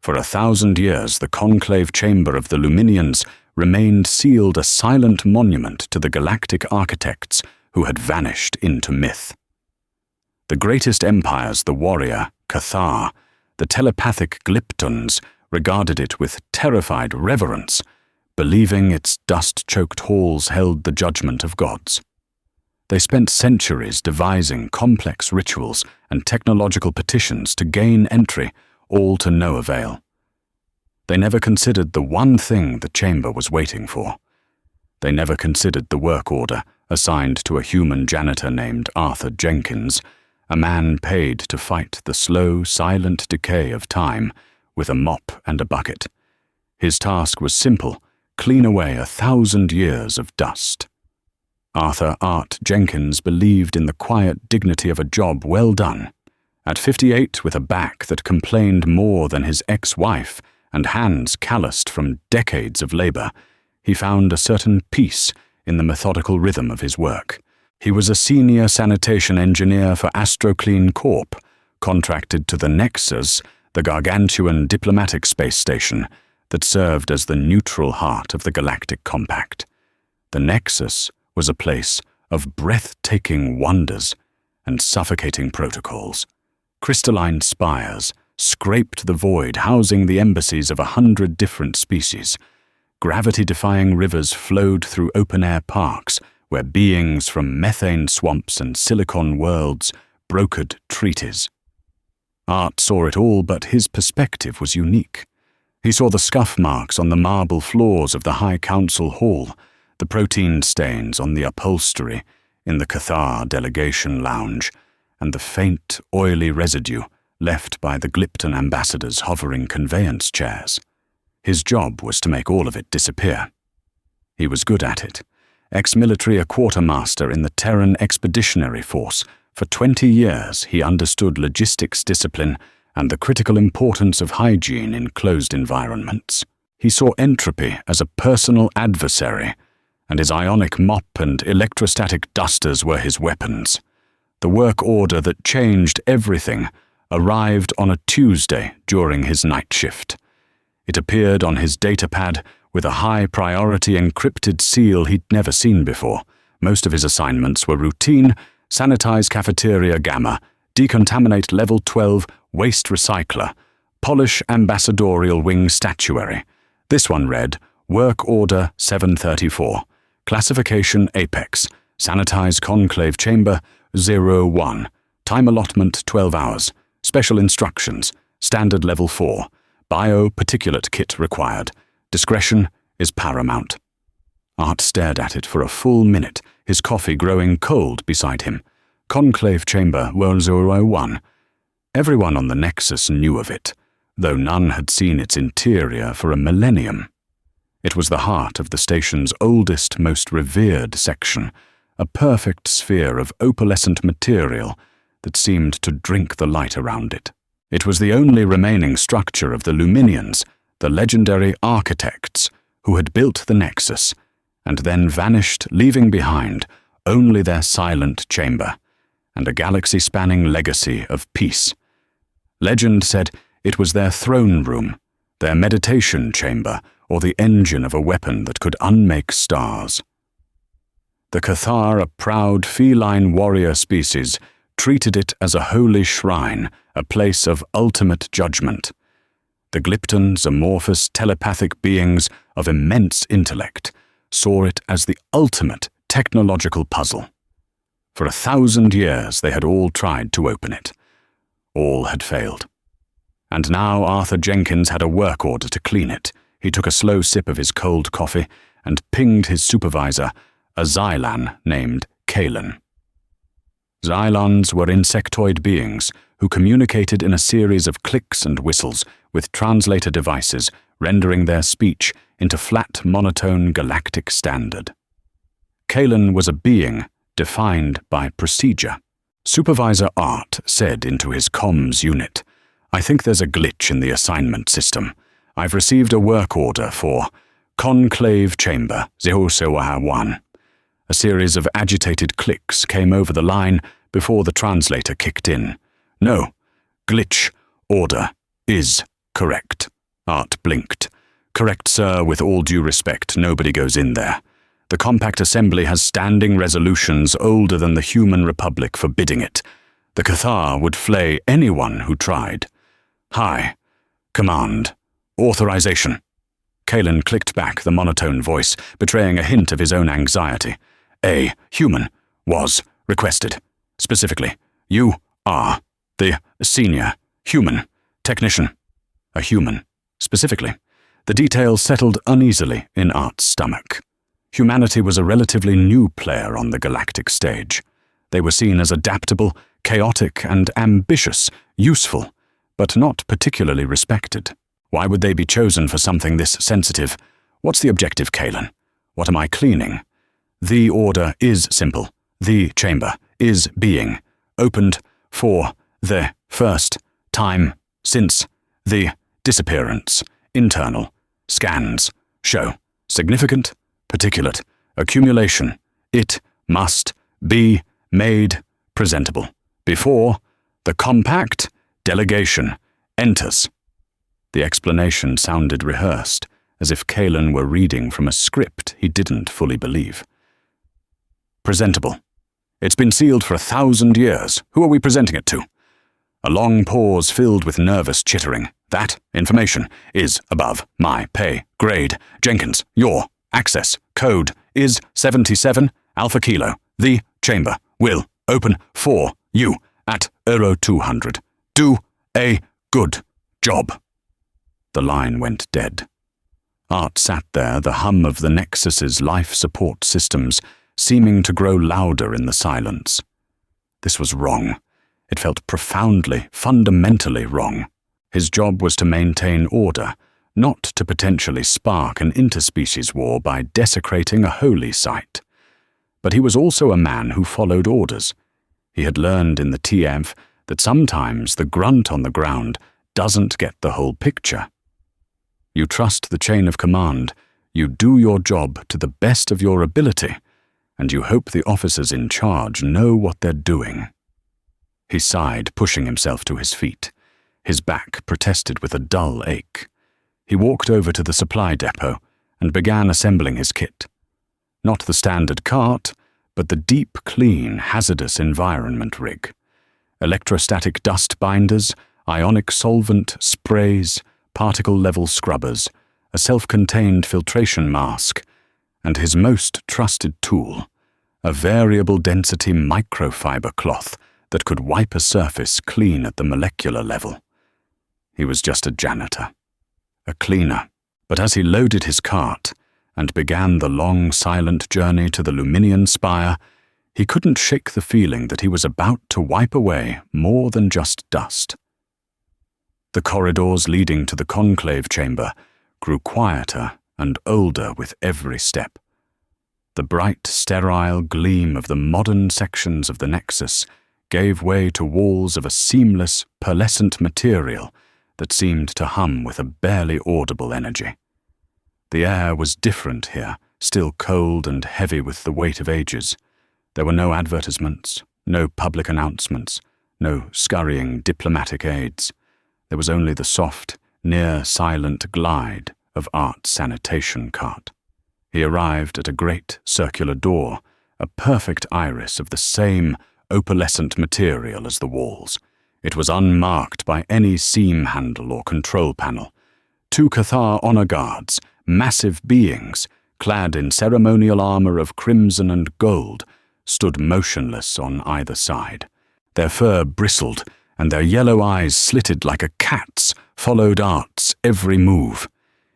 For 1,000 years, the conclave chamber of the Luminians remained sealed, a silent monument to the galactic architects who had vanished into myth. The greatest empires, the warrior, Cathar, the telepathic Glyptons, regarded it with terrified reverence, believing its dust-choked halls held the judgment of gods. They spent centuries devising complex rituals and technological petitions to gain entry, all to no avail. They never considered the one thing the chamber was waiting for. They never considered the work order assigned to a human janitor named Arthur Jenkins, a man paid to fight the slow, silent decay of time with a mop and a bucket. His task was simple: clean away 1,000 years of dust. Arthur Art Jenkins believed in the quiet dignity of a job well done. At 58, with a back that complained more than his ex-wife and hands calloused from decades of labor, he found a certain peace in the methodical rhythm of his work. He was a senior sanitation engineer for AstroClean Corp, contracted to the Nexus, the gargantuan diplomatic space station that served as the neutral heart of the Galactic Compact. The Nexus was a place of breathtaking wonders and suffocating protocols. Crystalline spires scraped the void, housing the embassies of 100 different species. Gravity-defying rivers flowed through open-air parks where beings from methane swamps and silicon worlds brokered treaties. Art saw it all, but his perspective was unique. He saw the scuff marks on the marble floors of the High Council Hall, the protein stains on the upholstery in the Cathar delegation lounge, and the faint, oily residue left by the Glypton ambassadors' hovering conveyance chairs. His job was to make all of it disappear. He was good at it. Ex-military, a quartermaster in the Terran Expeditionary Force, for 20 years he understood logistics discipline and the critical importance of hygiene in closed environments. He saw entropy as a personal adversary, and his ionic mop and electrostatic dusters were his weapons. The work order that changed everything arrived on a Tuesday during his night shift. It appeared on his datapad with a high-priority encrypted seal he'd never seen before. Most of his assignments were routine: sanitize cafeteria gamma, decontaminate level 12 waste recycler, polish ambassadorial wing statuary. This one read, Work Order 734, Classification Apex, sanitize conclave chamber 01, time allotment 12 hours, special instructions, standard level 4, bio-particulate kit required, discretion is paramount. Art stared at it for a full minute, his coffee growing cold beside him. Conclave chamber 101. Everyone on the Nexus knew of it, though none had seen its interior for a millennium. It was the heart of the station's oldest, most revered section, a perfect sphere of opalescent material that seemed to drink the light around it. It was the only remaining structure of the Luminians, the legendary architects who had built the Nexus, and then vanished, leaving behind only their silent chamber and a galaxy-spanning legacy of peace. Legend said it was their throne room, their meditation chamber, or the engine of a weapon that could unmake stars. The Cathar, a proud feline warrior species, treated it as a holy shrine, a place of ultimate judgment. The Glyptons, amorphous telepathic beings of immense intellect, saw it as the ultimate technological puzzle. For 1,000 years they had all tried to open it. All had failed. And now Arthur Jenkins had a work order to clean it. He took a slow sip of his cold coffee and pinged his supervisor, a Xylan named Kalen. Xylons were insectoid beings who communicated in a series of clicks and whistles with translator devices, rendering their speech into flat, monotone galactic standard. Kalen was a being defined by procedure. Supervisor Art said into his comms unit, I think there's a glitch in the assignment system. I've received a work order for Conclave Chamber 001. A series of agitated clicks came over the line before the translator kicked in. No, glitch order is correct. Art blinked. Correct, sir, with all due respect, nobody goes in there. The Compact Assembly has standing resolutions older than the human republic forbidding it. The Cathar would flay anyone who tried. High. Command. Authorization. Kalen clicked back the monotone voice, betraying a hint of his own anxiety. A human was requested. Specifically, you are the senior human technician. A human. Specifically. The details settled uneasily in Art's stomach. Humanity was a relatively new player on the galactic stage. They were seen as adaptable, chaotic, and ambitious, useful, but not particularly respected. Why would they be chosen for something this sensitive? What's the objective, Kalen? What am I cleaning? The order is simple. The chamber is being opened for the first time since the disappearance. Internal scans show significant particulate accumulation. It must be made presentable before the compact delegation enters. The explanation sounded rehearsed, as if Kalen were reading from a script he didn't fully believe. Presentable. It's been sealed for 1,000 years. Who are we presenting it to? A long pause filled with nervous chittering. That information is above my pay grade. Jenkins, your access code is 77 Alpha Kilo. The chamber will open for you at 200. Do a good job. The line went dead. Art sat there, the hum of the Nexus's life support systems seeming to grow louder in the silence. This was wrong. It felt profoundly, fundamentally wrong. His job was to maintain order, not to potentially spark an interspecies war by desecrating a holy site. But he was also a man who followed orders. He had learned in the TF that sometimes the grunt on the ground doesn't get the whole picture. You trust the chain of command, you do your job to the best of your ability, and you hope the officers in charge know what they're doing. He sighed, pushing himself to his feet. His back protested with a dull ache. He walked over to the supply depot and began assembling his kit. Not the standard cart, but the deep, clean, hazardous environment rig. Electrostatic dust binders, ionic solvent sprays, particle-level scrubbers, a self-contained filtration mask, and his most trusted tool, a variable-density microfiber cloth that could wipe a surface clean at the molecular level. He was just a janitor, a cleaner. But as he loaded his cart and began the long, silent journey to the Luminian spire, he couldn't shake the feeling that he was about to wipe away more than just dust. The corridors leading to the conclave chamber grew quieter and older with every step. The bright, sterile gleam of the modern sections of the Nexus gave way to walls of a seamless, pearlescent material that seemed to hum with a barely audible energy. The air was different here, still cold and heavy with the weight of ages. There were no advertisements, no public announcements, no scurrying diplomatic aids. There was only the soft, near-silent glide of Art's sanitation cart. He arrived at a great circular door, a perfect iris of the same opalescent material as the walls. It was unmarked by any seam handle or control panel. 2 Cathar honor guards, massive beings, clad in ceremonial armor of crimson and gold, stood motionless on either side. Their fur bristled, and their yellow eyes, slitted like a cat's, followed Art's every move.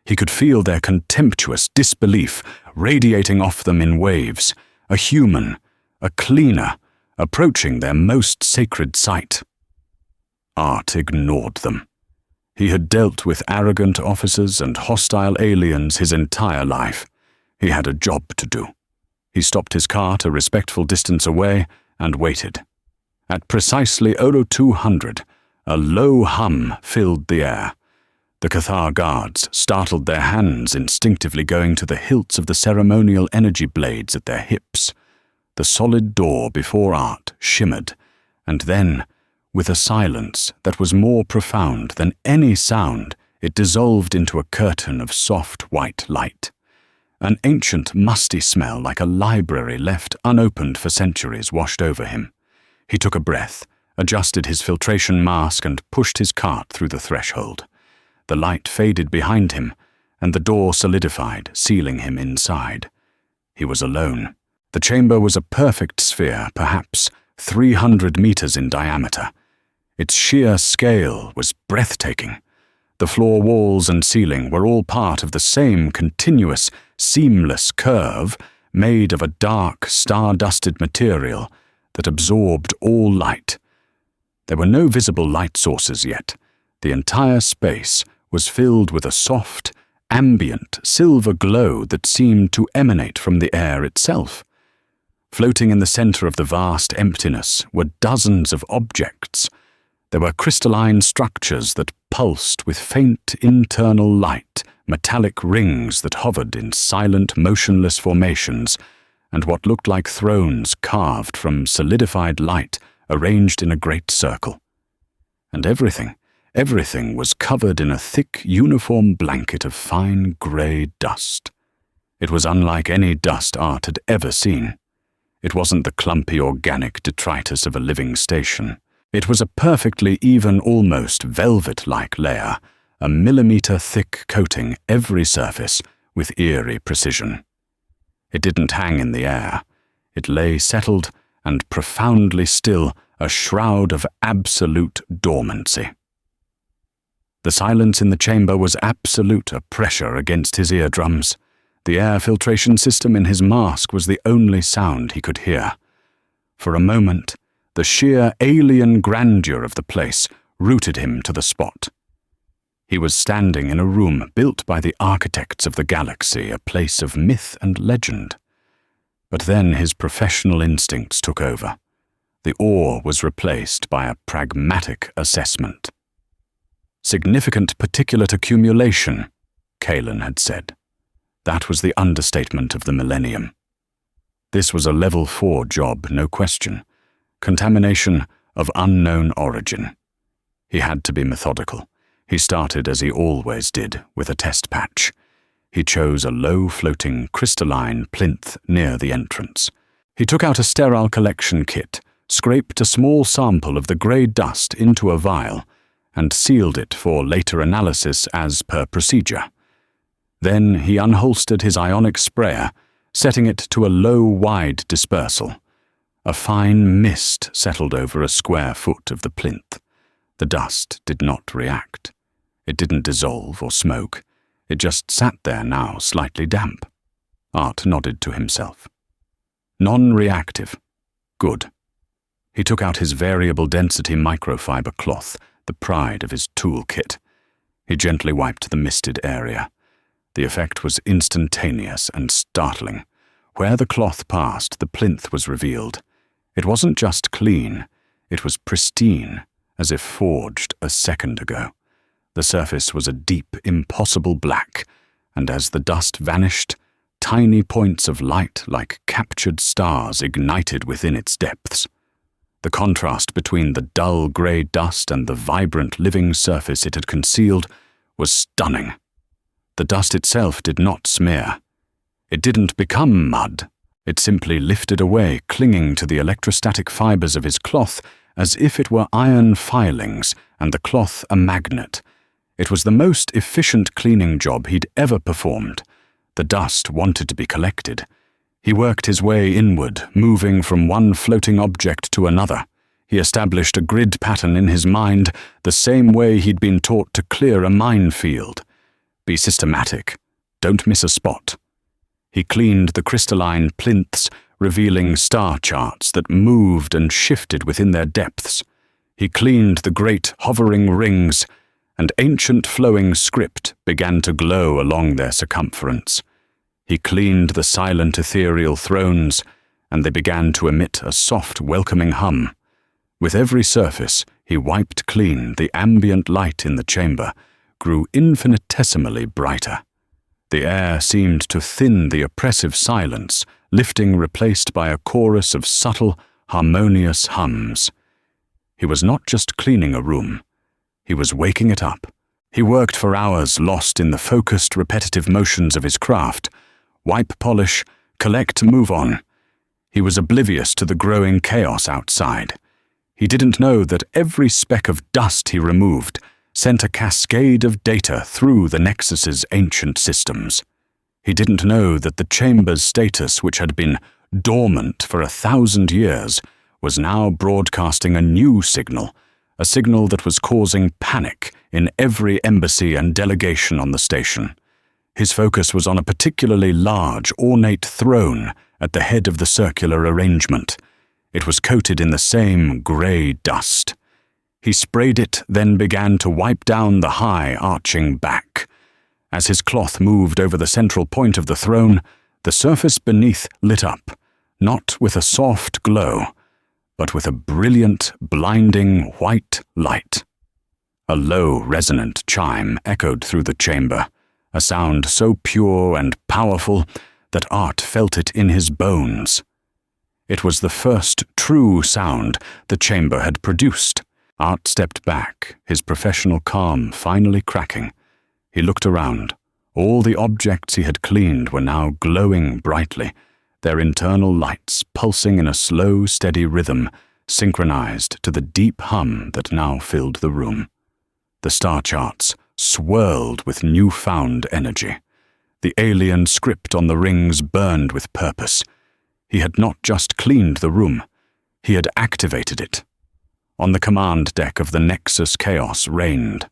He could feel their contemptuous disbelief radiating off them in waves, a human, a cleaner, approaching their most sacred site. Art ignored them. He had dealt with arrogant officers and hostile aliens his entire life. He had a job to do. He stopped his cart a respectful distance away and waited. At precisely 200, a low hum filled the air. The Cathar guards startled, their hands instinctively going to the hilts of the ceremonial energy blades at their hips. The solid door before Art shimmered, and then, with a silence that was more profound than any sound It dissolved into a curtain of soft white light. An ancient, musty smell like a library left unopened for centuries washed over him. He took a breath, adjusted his filtration mask, and pushed his cart through the threshold. The light faded behind him, and the door solidified, sealing him inside. He was alone. The chamber was a perfect sphere, perhaps 300 meters in diameter. Its sheer scale was breathtaking. The floor walls and ceiling were all part of the same continuous, seamless curve made of a dark, star-dusted material that absorbed all light. There were no visible light sources yet. The entire space was filled with a soft, ambient, silver glow that seemed to emanate from the air itself. Floating in the center of the vast emptiness were dozens of objects. There were crystalline structures that pulsed with faint internal light, metallic rings that hovered in silent, motionless formations, and what looked like thrones carved from solidified light arranged in a great circle. And everything was covered in a thick, uniform blanket of fine grey dust. It was unlike any dust Art had ever seen. It wasn't the clumpy organic detritus of a living station. It was a perfectly even, almost velvet-like layer, a millimeter-thick coating every surface with eerie precision. It didn't hang in the air. It lay settled and profoundly still, a shroud of absolute dormancy. The silence in the chamber was absolute, a pressure against his eardrums. The air filtration system in his mask was the only sound he could hear. For a moment, the sheer alien grandeur of the place rooted him to the spot. He was standing in a room built by the architects of the galaxy, a place of myth and legend. But then his professional instincts took over. The awe was replaced by a pragmatic assessment. Significant particulate accumulation, Kalen had said. That was the understatement of the millennium. This was a level 4 job, no question. Contamination of unknown origin. He had to be methodical. He started, as he always did, with a test patch. He chose a low-floating, crystalline plinth near the entrance. He took out a sterile collection kit, scraped a small sample of the grey dust into a vial, and sealed it for later analysis as per procedure. Then he unholstered his ionic sprayer, setting it to a low, wide dispersal. A fine mist settled over a square foot of the plinth. The dust did not react. It didn't dissolve or smoke. It just sat there now, slightly damp. Art nodded to himself. Non-reactive. Good. He took out his variable density microfiber cloth, the pride of his toolkit. He gently wiped the misted area. The effect was instantaneous and startling. Where the cloth passed, the plinth was revealed. It wasn't just clean, it was pristine, as if forged a second ago. The surface was a deep, impossible black, and as the dust vanished, tiny points of light like captured stars ignited within its depths. The contrast between the dull grey dust and the vibrant living surface it had concealed was stunning. The dust itself did not smear. It didn't become mud. It simply lifted away, clinging to the electrostatic fibers of his cloth as if it were iron filings and the cloth a magnet. It was the most efficient cleaning job he'd ever performed. The dust wanted to be collected. He worked his way inward, moving from one floating object to another. He established a grid pattern in his mind, the same way he'd been taught to clear a minefield. Be systematic. Don't miss a spot. He cleaned the crystalline plinths, revealing star charts that moved and shifted within their depths. He cleaned the great hovering rings, and ancient flowing script began to glow along their circumference. He cleaned the silent ethereal thrones, and they began to emit a soft, welcoming hum. With every surface he wiped clean, the ambient light in the chamber grew infinitesimally brighter. The air seemed to thin the oppressive silence, lifting replaced by a chorus of subtle, harmonious hums. He was not just cleaning a room. He was waking it up, He worked for hours, lost in the focused, repetitive motions of his craft. Wipe, polish, collect, move on. He was oblivious to the growing chaos outside. He didn't know that every speck of dust he removed sent a cascade of data through the Nexus's ancient systems. He didn't know that the chamber's status, which had been dormant for 1,000 years, was now broadcasting a new signal, a signal that was causing panic in every embassy and delegation on the station. His focus was on a particularly large, ornate throne at the head of the circular arrangement. It was coated in the same grey dust. He sprayed it, then began to wipe down the high, arching back. As his cloth moved over the central point of the throne, the surface beneath lit up, not with a soft glow, but with a brilliant, blinding white light. A low, resonant chime echoed through the chamber, a sound so pure and powerful that Art felt it in his bones. It was the first true sound the chamber had produced. Art stepped back, his professional calm finally cracking. He looked around. All the objects he had cleaned were now glowing brightly, their internal lights pulsing in a slow, steady rhythm, synchronized to the deep hum that now filled the room. The star charts swirled with newfound energy. The alien script on the rings burned with purpose. He had not just cleaned the room, he had activated it. On the command deck of the Nexus chaos reigned.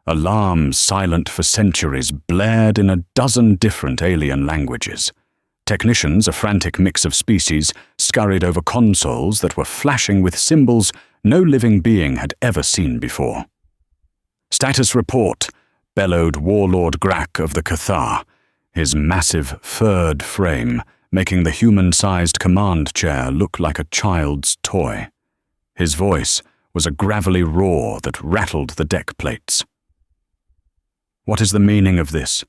Alarms silent for centuries blared in a dozen different alien languages. Technicians, a frantic mix of species, scurried over consoles that were flashing with symbols no living being had ever seen before. "Status report," bellowed Warlord Grak of the Cathar, his massive, furred frame making the human-sized command chair look like a child's toy. His voice was a gravelly roar that rattled the deck plates. "What is the meaning of this?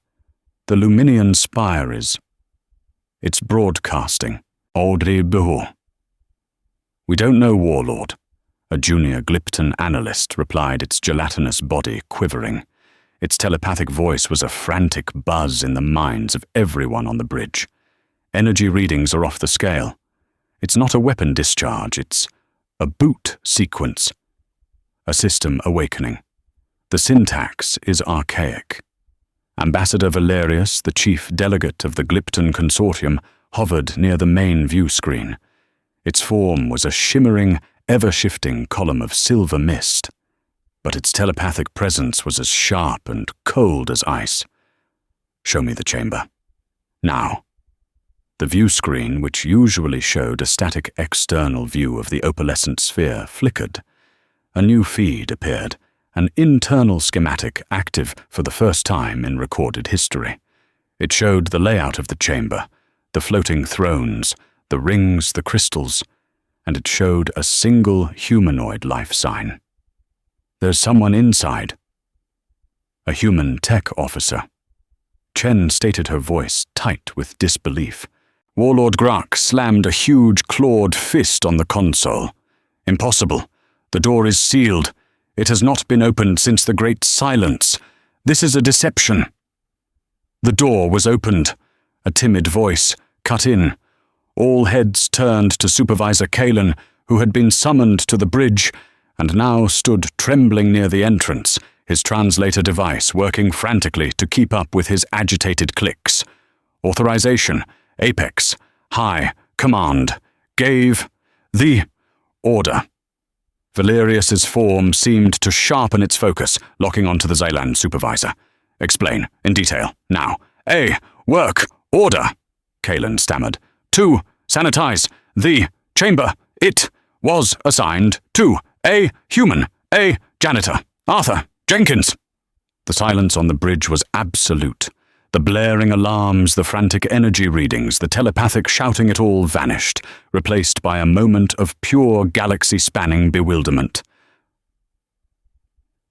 The Luminian spire is... It's broadcasting. Audrey Behu." "We don't know, Warlord," a junior Glypton analyst replied, its gelatinous body quivering. Its telepathic voice was a frantic buzz in the minds of everyone on the bridge. "Energy readings are off the scale. It's not a weapon discharge, it's a boot sequence. A system awakening. The syntax is archaic." Ambassador Valerius, the chief delegate of the Glypton Consortium, hovered near the main view screen. Its form was a shimmering, ever-shifting column of silver mist, but its telepathic presence was as sharp and cold as ice. "Show me the chamber. Now." The view screen, which usually showed a static external view of the opalescent sphere, flickered. A new feed appeared, an internal schematic active for the first time in recorded history. It showed the layout of the chamber, the floating thrones, the rings, the crystals, and it showed a single humanoid life sign. "There's someone inside." A human tech officer. Chen stated, her voice tight with disbelief. Warlord Grak slammed a huge clawed fist on the console. "Impossible. The door is sealed. It has not been opened since the Great Silence. This is a deception." The door was opened. A timid voice cut in. All heads turned to Supervisor Kalen, who had been summoned to the bridge and now stood trembling near the entrance, his translator device working frantically to keep up with his agitated clicks. "Authorization. Apex. High. Command. Gave. The. Order." Valerius's form seemed to sharpen its focus, locking onto the Xylan supervisor. "Explain, in detail, now." "A. Work. Order," Kalen stammered. "2. Sanitize. The. Chamber. It. Was assigned to a. Human. A. Janitor. Arthur. Jenkins." The silence on the bridge was absolute. The blaring alarms, the frantic energy readings, the telepathic shouting, it all vanished, replaced by a moment of pure galaxy-spanning bewilderment.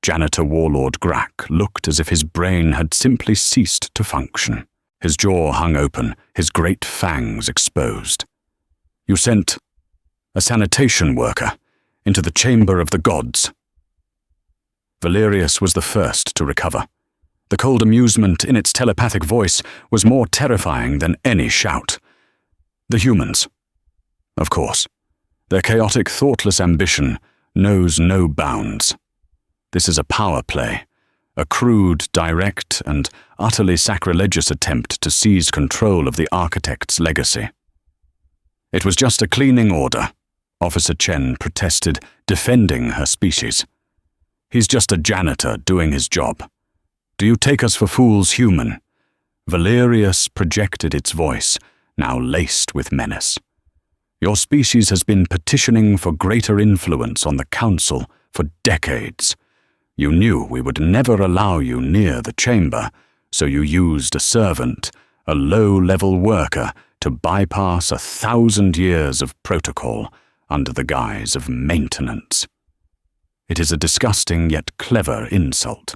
Janitor Warlord Grak looked as if his brain had simply ceased to function. His jaw hung open, his great fangs exposed. "You sent a sanitation worker into the chamber of the gods." Valerius was the first to recover. The cold amusement in its telepathic voice was more terrifying than any shout. The humans. Of course. Their chaotic, thoughtless ambition knows no bounds. This is a power play, a crude, direct, and utterly sacrilegious attempt to seize control of the architect's legacy. It was just a cleaning order, Officer Chen protested, defending her species. He's just a janitor doing his job. Do you take us for fools, human? Valerius projected its voice, now laced with menace. Your species has been petitioning for greater influence on the Council for decades. You knew we would never allow you near the chamber, so you used a servant, a low-level worker, to bypass 1,000 years of protocol under the guise of maintenance. It is a disgusting yet clever insult.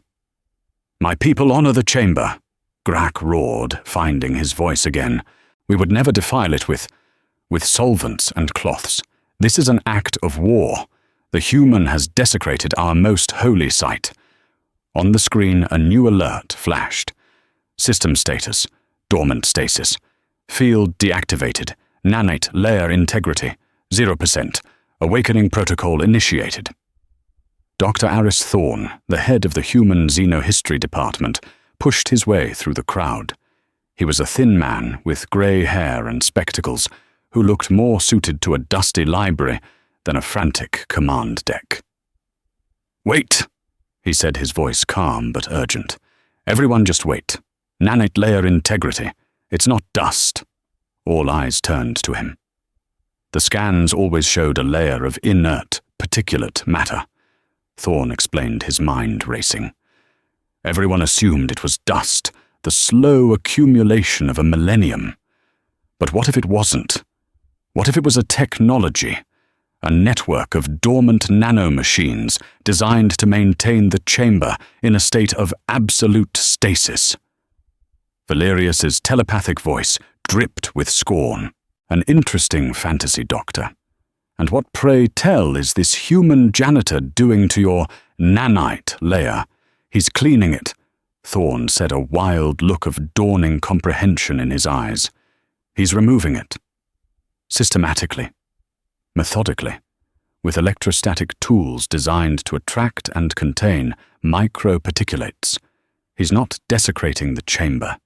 My people honor the chamber, Grak roared, finding his voice again. We would never defile it with solvents and cloths. This is an act of war. The human has desecrated our most holy site. On the screen, a new alert flashed. System status, dormant stasis. Field deactivated. Nanite layer integrity, 0%. Awakening protocol initiated. Dr. Aris Thorne, the head of the Human Xenohistory Department, pushed his way through the crowd. He was a thin man with grey hair and spectacles, who looked more suited to a dusty library than a frantic command deck. Wait, he said, his voice calm but urgent. Everyone just wait. Nanite layer integrity. It's not dust. All eyes turned to him. The scans always showed a layer of inert, particulate matter. Thorne explained, his mind racing. Everyone assumed it was dust, the slow accumulation of a millennium. But what if it wasn't? What if it was a technology? A network of dormant nanomachines designed to maintain the chamber in a state of absolute stasis. Valerius's telepathic voice dripped with scorn. An interesting fantasy, Doctor. And what, pray tell, is this human janitor doing to your nanite layer? He's cleaning it, Thorne said, a wild look of dawning comprehension in his eyes. He's removing it. Systematically. Methodically. With electrostatic tools designed to attract and contain microparticulates. He's not desecrating the chamber.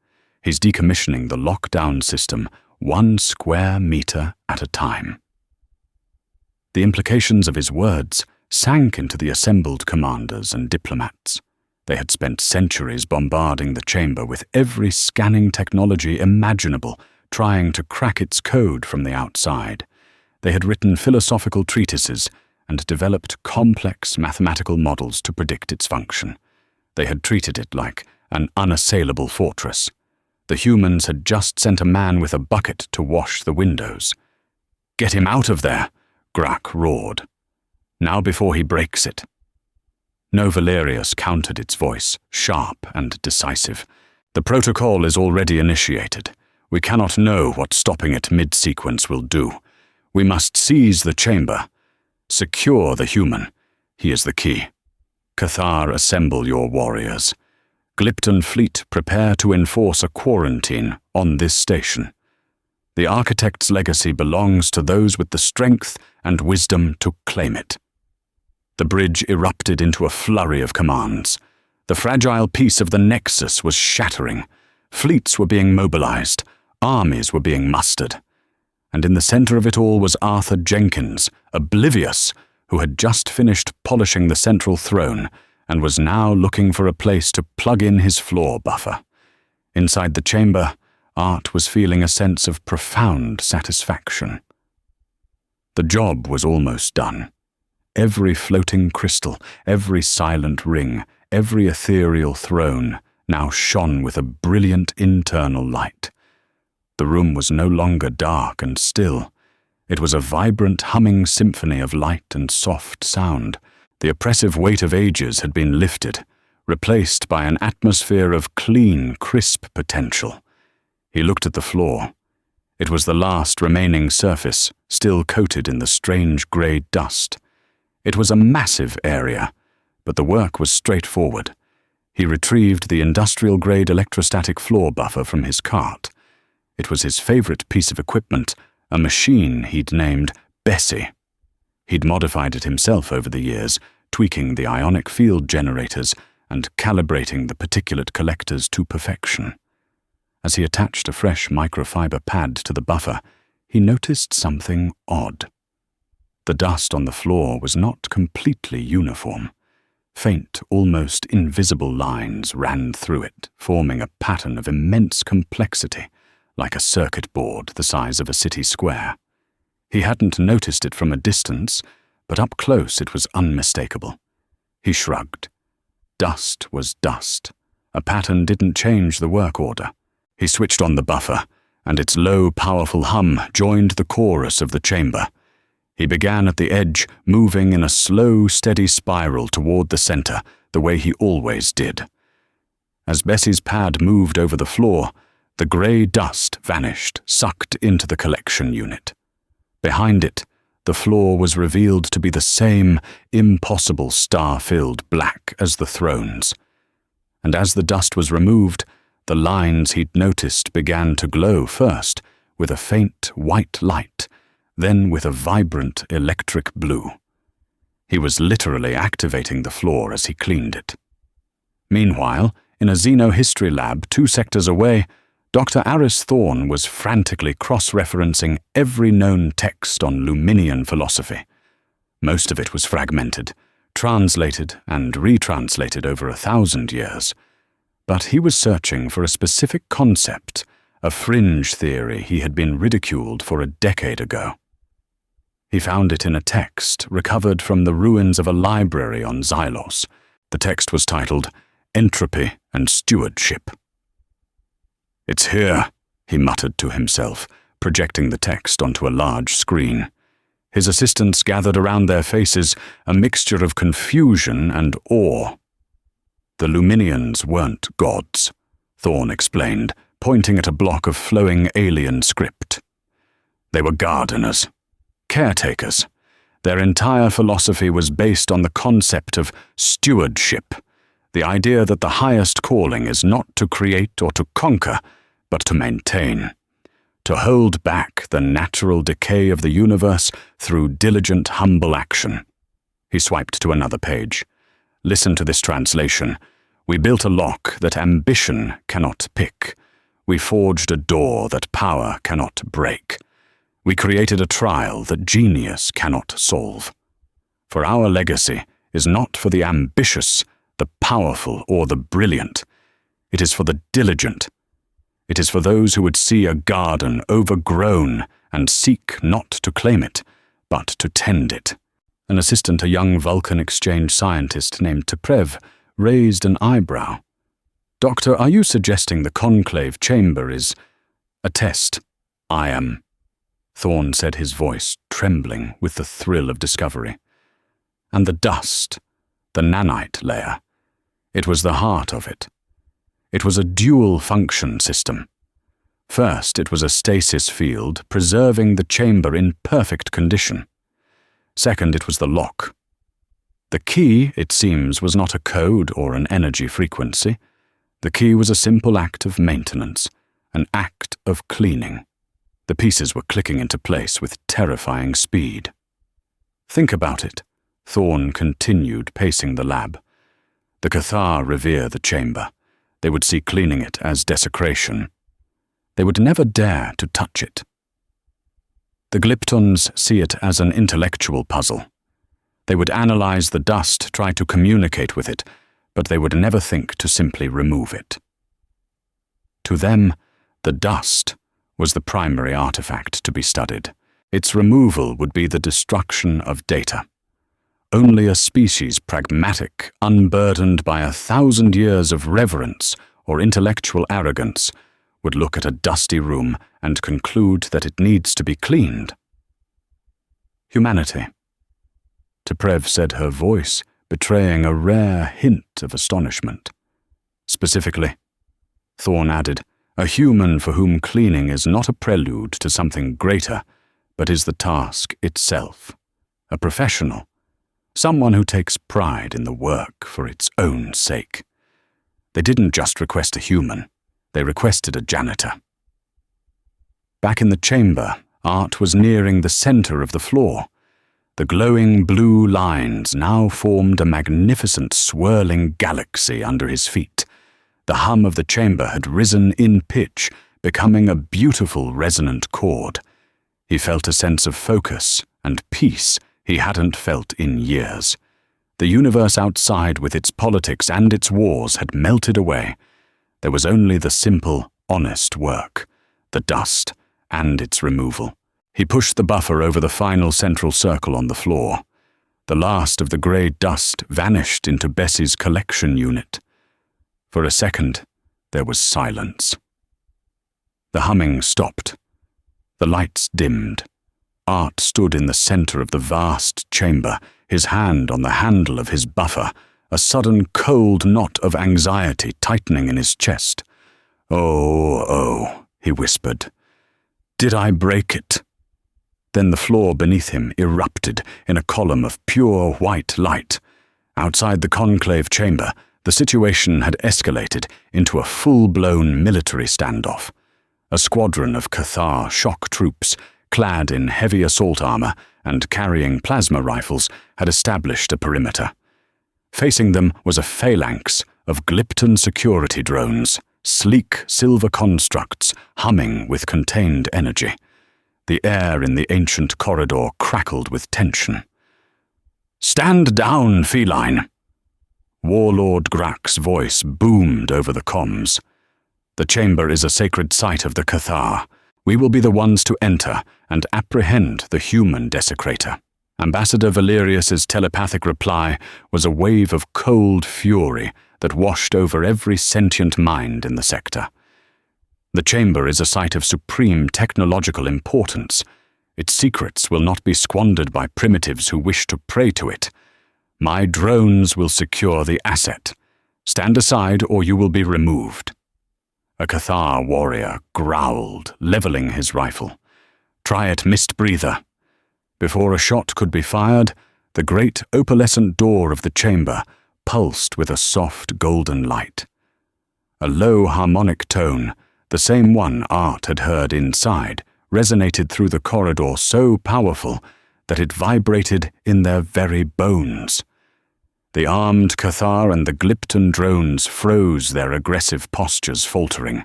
He's decommissioning the lockdown system 1 square meter at a time. The implications of his words sank into the assembled commanders and diplomats. They had spent centuries bombarding the chamber with every scanning technology imaginable, trying to crack its code from the outside. They had written philosophical treatises and developed complex mathematical models to predict its function. They had treated it like an unassailable fortress. The humans had just sent a man with a bucket to wash the windows. Get him out of there, Grak roared. Now before he breaks it. No, Valerius countered its voice, sharp and decisive. The protocol is already initiated. We cannot know what stopping it mid-sequence will do. We must seize the chamber. Secure the human. He is the key. Cathar, assemble your warriors. Glypton fleet, prepare to enforce a quarantine on this station. The architect's legacy belongs to those with the strength and wisdom to claim it. The bridge erupted into a flurry of commands. The fragile piece of the nexus was shattering. Fleets were being mobilized. Armies were being mustered. And in the center of it all was Arthur Jenkins, oblivious, who had just finished polishing the central throne and was now looking for a place to plug in his floor buffer. Inside the chamber, Art was feeling a sense of profound satisfaction. The job was almost done. Every floating crystal, every silent ring, every ethereal throne now shone with a brilliant internal light. The room was no longer dark and still. It was a vibrant, humming symphony of light and soft sound. The oppressive weight of ages had been lifted, replaced by an atmosphere of clean, crisp potential. He looked at the floor. It was the last remaining surface, still coated in the strange grey dust. It was a massive area, but the work was straightforward. He retrieved the industrial-grade electrostatic floor buffer from his cart. It was his favorite piece of equipment, a machine he'd named Bessie. He'd modified it himself over the years, tweaking the ionic field generators and calibrating the particulate collectors to perfection. As he attached a fresh microfiber pad to the buffer, he noticed something odd. The dust on the floor was not completely uniform. Faint, almost invisible lines ran through it, forming a pattern of immense complexity, like a circuit board the size of a city square. He hadn't noticed it from a distance, but up close it was unmistakable. He shrugged. Dust was dust. A pattern didn't change the work order. He switched on the buffer, and its low, powerful hum joined the chorus of the chamber. He began at the edge, moving in a slow, steady spiral toward the center, the way he always did. As Bessie's pad moved over the floor, the grey dust vanished, sucked into the collection unit. Behind it, the floor was revealed to be the same impossible star-filled black as the thrones. And as the dust was removed, the lines he'd noticed began to glow first with a faint white light, then with a vibrant electric blue. He was literally activating the floor as he cleaned it. Meanwhile, in a xenohistory lab 2 sectors away, Dr. Aris Thorne was frantically cross-referencing every known text on Luminian philosophy. Most of it was fragmented, translated and retranslated over 1,000 years. But he was searching for a specific concept, a fringe theory he had been ridiculed for a decade ago. He found it in a text recovered from the ruins of a library on Xylos. The text was titled, Entropy and Stewardship. "It's here," he muttered to himself, projecting the text onto a large screen. His assistants gathered around their faces, a mixture of confusion and awe. The Luminians weren't gods, Thorne explained, pointing at a block of flowing alien script. They were gardeners, caretakers. Their entire philosophy was based on the concept of stewardship, the idea that the highest calling is not to create or to conquer, but to maintain, to hold back the natural decay of the universe through diligent, humble action. He swiped to another page. Listen to this translation. We built a lock that ambition cannot pick. We forged a door that power cannot break. We created a trial that genius cannot solve. For our legacy is not for the ambitious, the powerful, or the brilliant. It is for the diligent. It is for those who would see a garden overgrown and seek not to claim it, but to tend it. An assistant, a young Vulcan exchange scientist named Teprev, raised an eyebrow. "Doctor, are you suggesting the conclave chamber is a test?" "I am," Thorne said, his voice trembling with the thrill of discovery. And the dust, the nanite layer, it was the heart of it. It was a dual-function system. First, it was a stasis field, preserving the chamber in perfect condition. Second, it was the lock. The key, it seems, was not a code or an energy frequency. The key was a simple act of maintenance, an act of cleaning. The pieces were clicking into place with terrifying speed. "Think about it," Thorne continued, pacing the lab. "The Cathar revere the chamber. They would see cleaning it as desecration. They would never dare to touch it. The Glyptons see it as an intellectual puzzle. They would analyze the dust, try to communicate with it, but they would never think to simply remove it. To them, the dust was the primary artifact to be studied. Its removal would be the destruction of data. Only a species pragmatic, unburdened by 1,000 years of reverence or intellectual arrogance, would look at a dusty room and conclude that it needs to be cleaned. Humanity. Teprev said, her voice betraying a rare hint of astonishment. Specifically, Thorne added, a human for whom cleaning is not a prelude to something greater, but is the task itself. A professional, someone who takes pride in the work for its own sake. They didn't just request a human, they requested a janitor. Back in the chamber, Art was nearing the center of the floor. The glowing blue lines now formed a magnificent swirling galaxy under his feet. The hum of the chamber had risen in pitch, becoming a beautiful resonant chord. He felt a sense of focus and peace he hadn't felt in years. The universe outside with its politics and its wars had melted away. There was only the simple, honest work, the dust, and its removal. He pushed the buffer over the final central circle on the floor. The last of the grey dust vanished into Bessie's collection unit. For a second, there was silence. The humming stopped. The lights dimmed. Art stood in the center of the vast chamber, his hand on the handle of his buffer, a sudden cold knot of anxiety tightening in his chest. Oh, he whispered. Did I break it? Then the floor beneath him erupted in a column of pure white light. Outside the conclave chamber, the situation had escalated into a full-blown military standoff. A squadron of Cathar shock troops, clad in heavy assault armor and carrying plasma rifles, had established a perimeter. Facing them was a phalanx of Glypton security drones, sleek silver constructs humming with contained energy. The air in the ancient corridor crackled with tension. "Stand down, feline!" Warlord Grak's voice boomed over the comms. "The chamber is a sacred site of the Cathar. We will be the ones to enter and apprehend the human desecrator." Ambassador Valerius's telepathic reply was a wave of cold fury that washed over every sentient mind in the sector. The chamber is a site of supreme technological importance. Its secrets will not be squandered by primitives who wish to prey to it. My drones will secure the asset. Stand aside or you will be removed. A Cathar warrior growled, leveling his rifle. "Try it, mist breather." Before a shot could be fired, the great opalescent door of the chamber pulsed with a soft golden light. A low harmonic tone, the same one Art had heard inside, resonated through the corridor so powerful that it vibrated in their very bones. The armed Cathar and the Glypton drones froze their aggressive postures, faltering.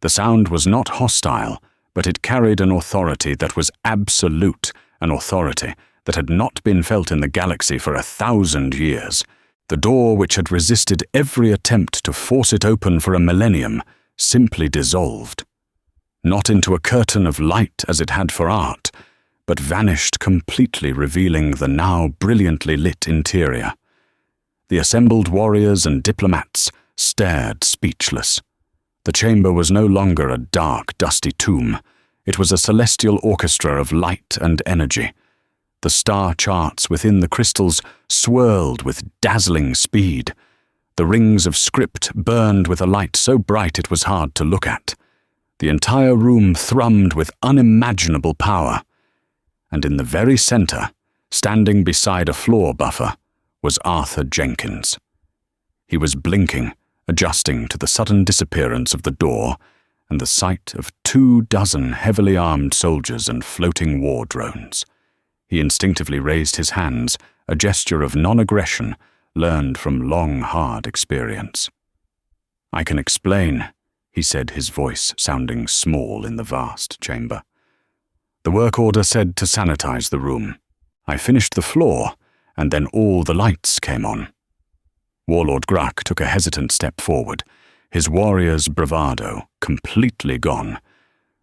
The sound was not hostile, but it carried an authority that was absolute, an authority that had not been felt in the galaxy for 1,000 years. The door which had resisted every attempt to force it open for a millennium simply dissolved. Not into a curtain of light as it had for Art, but vanished completely, revealing the now brilliantly lit interior. The assembled warriors and diplomats stared speechless. The chamber was no longer a dark, dusty tomb. It was a celestial orchestra of light and energy. The star charts within the crystals swirled with dazzling speed. The rings of script burned with a light so bright it was hard to look at. The entire room thrummed with unimaginable power. And in the very center, standing beside a floor buffer, was Arthur Jenkins. He was blinking, adjusting to the sudden disappearance of the door and the sight of 24 heavily armed soldiers and floating war drones. He instinctively raised his hands, a gesture of non-aggression learned from long, hard experience. "I can explain," he said, his voice sounding small in the vast chamber. "The work order said to sanitize the room. I finished the floor, and then all the lights came on." Warlord Grak took a hesitant step forward, his warrior's bravado completely gone,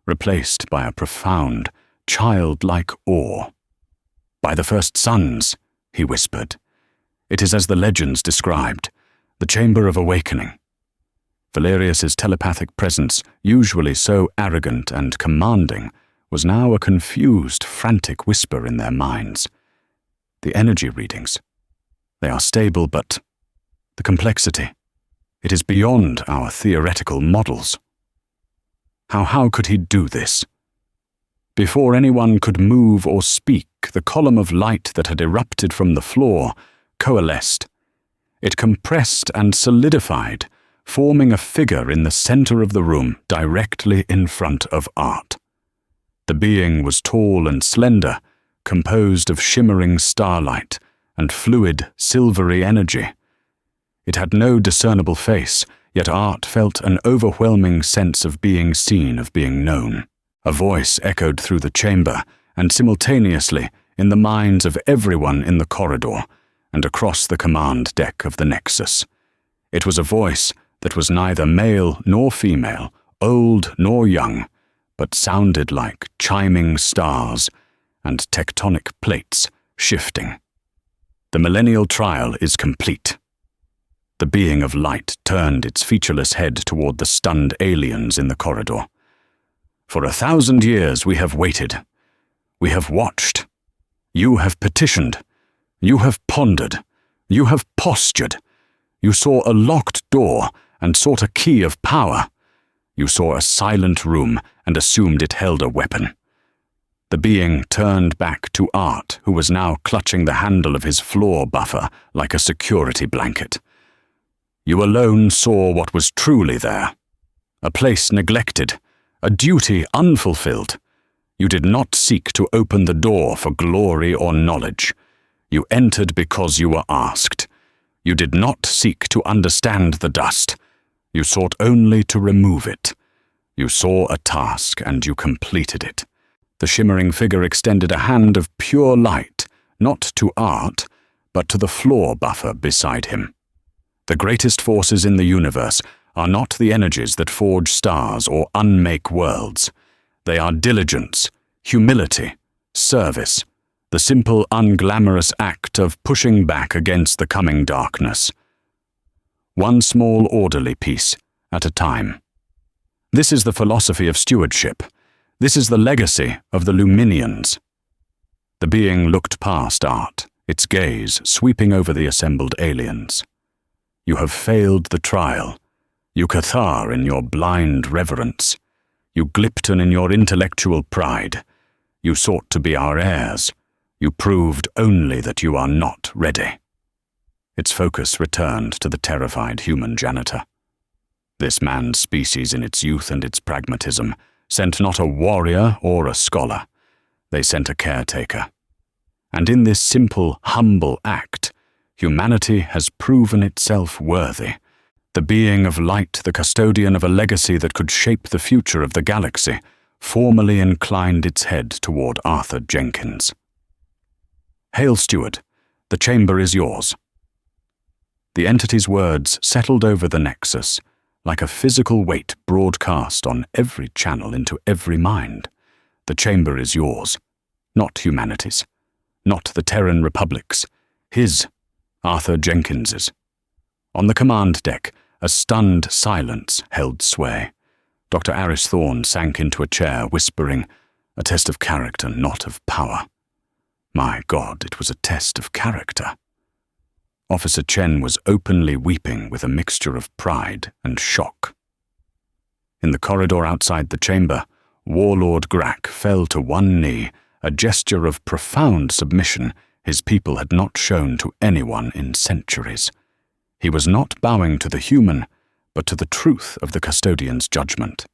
replaced by a profound, childlike awe. "By the first suns," he whispered. "It is as the legends described, the Chamber of Awakening." Valerius's telepathic presence, usually so arrogant and commanding, was now a confused, frantic whisper in their minds. "The energy readings. They are stable, but the complexity. It is beyond our theoretical models. How could he do this?" Before anyone could move or speak, the column of light that had erupted from the floor coalesced. It compressed and solidified, forming a figure in the center of the room directly in front of Art. The being was tall and slender, composed of shimmering starlight and fluid, silvery energy. It had no discernible face, yet Art felt an overwhelming sense of being seen, of being known. A voice echoed through the chamber, and simultaneously in the minds of everyone in the corridor and across the command deck of the Nexus. It was a voice that was neither male nor female, old nor young, but sounded like chiming stars and tectonic plates shifting. The millennial trial is complete. The being of light turned its featureless head toward the stunned aliens in the corridor. For 1,000 years we have waited. We have watched. You have petitioned. You have pondered. You have postured. You saw a locked door and sought a key of power. You saw a silent room and assumed it held a weapon. The being turned back to Art, who was now clutching the handle of his floor buffer like a security blanket. You alone saw what was truly there. A place neglected, a duty unfulfilled. You did not seek to open the door for glory or knowledge. You entered because you were asked. You did not seek to understand the dust. You sought only to remove it. You saw a task and you completed it. The shimmering figure extended a hand of pure light, not to Art, but to the floor buffer beside him. The greatest forces in the universe are not the energies that forge stars or unmake worlds. They are diligence, humility, service, the simple, unglamorous act of pushing back against the coming darkness. One small orderly piece at a time. This is the philosophy of stewardship. This is the legacy of the Luminians. The being looked past Art, its gaze sweeping over the assembled aliens. You have failed the trial. You Cathar in your blind reverence. You Glypton in your intellectual pride. You sought to be our heirs. You proved only that you are not ready. Its focus returned to the terrified human janitor. This man's species in its youth and its pragmatism sent not a warrior or a scholar. They sent a caretaker. And in this simple, humble act, humanity has proven itself worthy. The being of light, the custodian of a legacy that could shape the future of the galaxy, formally inclined its head toward Arthur Jenkins. "Hail, steward. The chamber is yours." The entity's words settled over the Nexus, like a physical weight broadcast on every channel into every mind. The chamber is yours, not humanity's, not the Terran Republic's, his, Arthur Jenkins's. On the command deck, a stunned silence held sway. Dr. Aris Thorne sank into a chair, whispering, "A test of character, not of power." My God, it was a test of character. Officer Chen was openly weeping with a mixture of pride and shock. In the corridor outside the chamber, Warlord Grack fell to one knee, a gesture of profound submission his people had not shown to anyone in centuries. He was not bowing to the human, but to the truth of the custodian's judgment.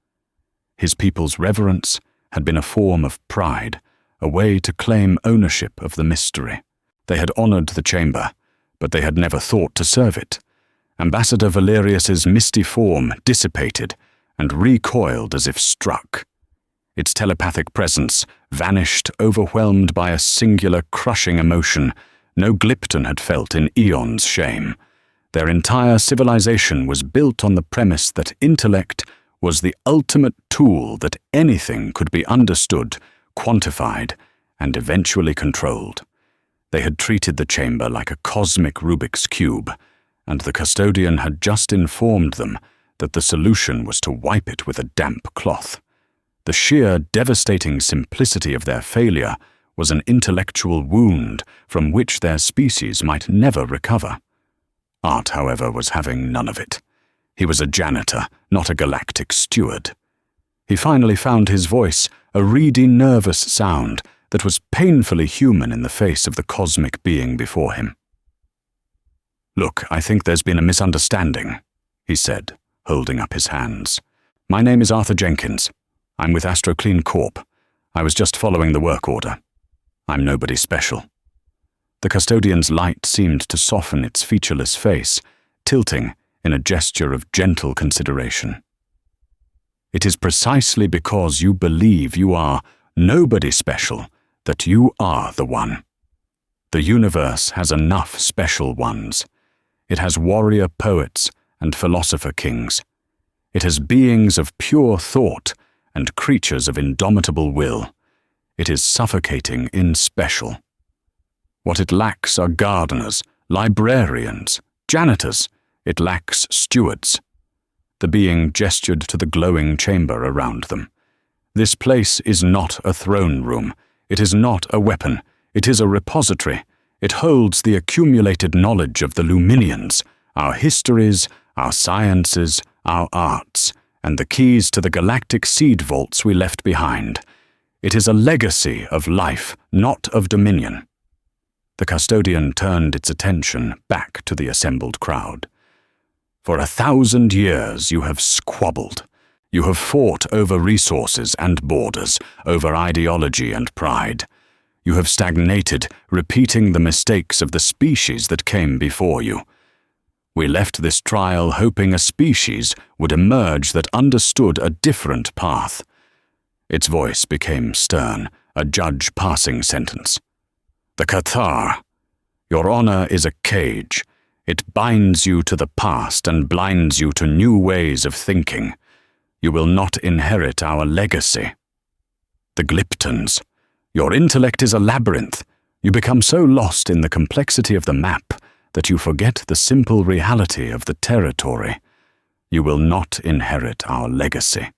His people's reverence had been a form of pride, a way to claim ownership of the mystery. They had honored the chamber, but they had never thought to serve it. Ambassador Valerius's misty form dissipated and recoiled as if struck. Its telepathic presence vanished, overwhelmed by a singular crushing emotion no Glypton had felt in eons' shame. Their entire civilization was built on the premise that intellect was the ultimate tool that anything could be understood, quantified, and eventually controlled. They had treated the chamber like a cosmic Rubik's Cube, and the custodian had just informed them that the solution was to wipe it with a damp cloth. The sheer devastating simplicity of their failure was an intellectual wound from which their species might never recover. Art, however, was having none of it. He was a janitor, not a galactic steward. He finally found his voice, a reedy, nervous sound that was painfully human in the face of the cosmic being before him. "Look, I think there's been a misunderstanding," he said, holding up his hands. "My name is Arthur Jenkins. I'm with AstroClean Corp. I was just following the work order. I'm nobody special." The custodian's light seemed to soften its featureless face, tilting in a gesture of gentle consideration. "It is precisely because you believe you are nobody special that you are the one. The universe has enough special ones. It has warrior poets and philosopher kings. It has beings of pure thought and creatures of indomitable will. It is suffocating in special. What it lacks are gardeners, librarians, janitors. It lacks stewards." The being gestured to the glowing chamber around them. "This place is not a throne room. It is not a weapon. It is a repository. It holds the accumulated knowledge of the Luminians, our histories, our sciences, our arts, and the keys to the galactic seed vaults we left behind. It is a legacy of life, not of dominion." The custodian turned its attention back to the assembled crowd. "For 1,000 years you have squabbled. You have fought over resources and borders, over ideology and pride. You have stagnated, repeating the mistakes of the species that came before you. We left this trial hoping a species would emerge that understood a different path." Its voice became stern, a judge passing sentence. "The Cathar. Your honor is a cage. It binds you to the past and blinds you to new ways of thinking. You will not inherit our legacy. The Glyptons. Your intellect is a labyrinth. You become so lost in the complexity of the map that you forget the simple reality of the territory. You will not inherit our legacy."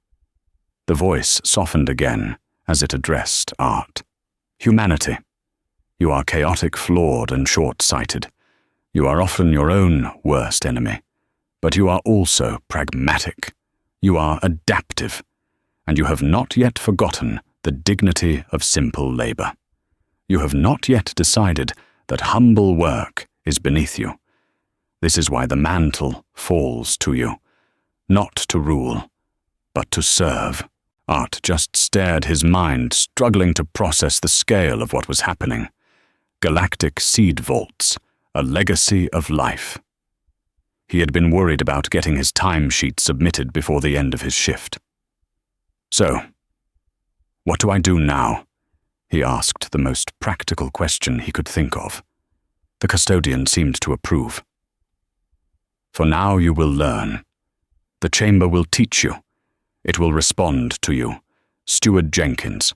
The voice softened again as it addressed Art. "Humanity. You are chaotic, flawed, and short-sighted. You are often your own worst enemy. But you are also pragmatic. You are adaptive. And you have not yet forgotten the dignity of simple labor. You have not yet decided that humble work is beneath you. This is why the mantle falls to you. Not to rule, but to serve." Art just stared, his mind struggling to process the scale of what was happening. Galactic seed vaults, a legacy of life. He had been worried about getting his timesheet submitted before the end of his shift. "So, what do I do now?" he asked, the most practical question he could think of. The custodian seemed to approve. "For now you will learn. The chamber will teach you. It will respond to you, Steward Jenkins.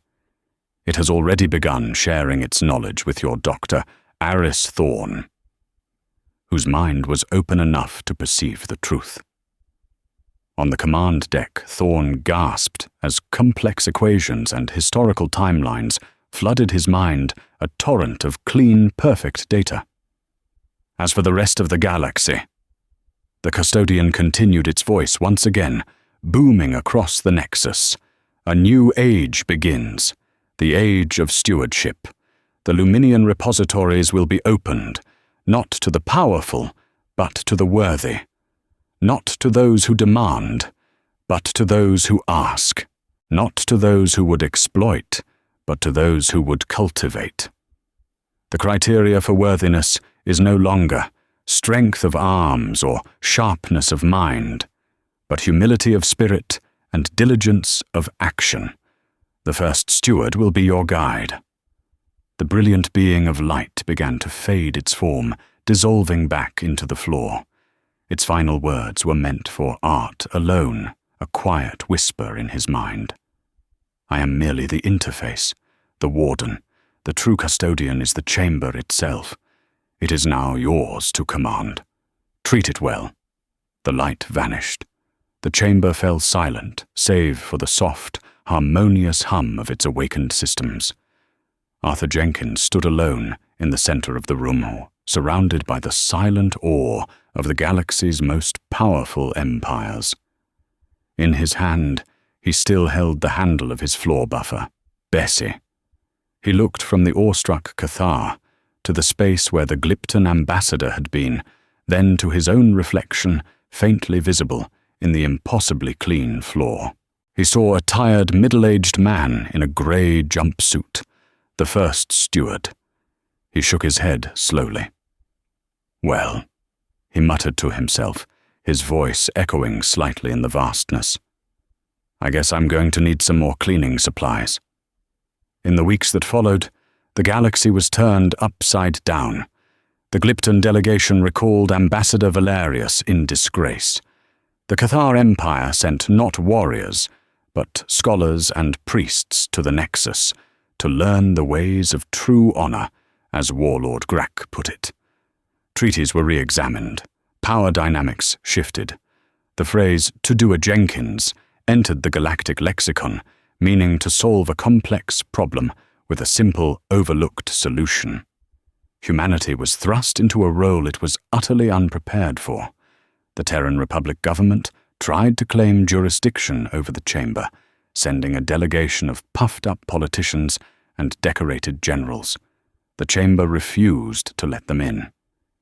It has already begun sharing its knowledge with your doctor, Aris Thorne, whose mind was open enough to perceive the truth." On the command deck, Thorne gasped as complex equations and historical timelines flooded his mind, a torrent of clean, perfect data. "As for the rest of the galaxy," the custodian continued, its voice once again, booming across the nexus, "a new age begins. The age of stewardship. The Luminian repositories will be opened, not to the powerful, but to the worthy. Not to those who demand, but to those who ask. Not to those who would exploit, but to those who would cultivate. The criteria for worthiness is no longer strength of arms or sharpness of mind, but humility of spirit and diligence of action. The first steward will be your guide." The brilliant being of light began to fade its form, dissolving back into the floor. Its final words were meant for Art alone, a quiet whisper in his mind. "I am merely the interface, the warden. The true custodian is the chamber itself. It is now yours to command. Treat it well." The light vanished. The chamber fell silent, save for the soft, harmonious hum of its awakened systems. Arthur Jenkins stood alone in the center of the room, surrounded by the silent awe of the galaxy's most powerful empires. In his hand, He still held the handle of his floor buffer. Bessie. He looked from the awestruck Cathar to the space where the Glypton ambassador had been, then to his own reflection, faintly visible in the impossibly clean floor. He saw a tired, middle-aged man in a grey jumpsuit, the first steward. He shook his head slowly. "Well," he muttered to himself, his voice echoing slightly in the vastness. "I guess I'm going to need some more cleaning supplies." In the weeks that followed, the galaxy was turned upside down. The Glypton delegation recalled Ambassador Valerius in disgrace. The Cathar Empire sent not warriors, but scholars and priests to the Nexus to learn the ways of true honor, as Warlord Grak put it. Treaties were re-examined. Power dynamics shifted. The phrase, "to do a Jenkins," entered the galactic lexicon, meaning to solve a complex problem with a simple, overlooked solution. Humanity was thrust into a role it was utterly unprepared for. The Terran Republic government tried to claim jurisdiction over the chamber, sending a delegation of puffed-up politicians and decorated generals. The chamber refused to let them in.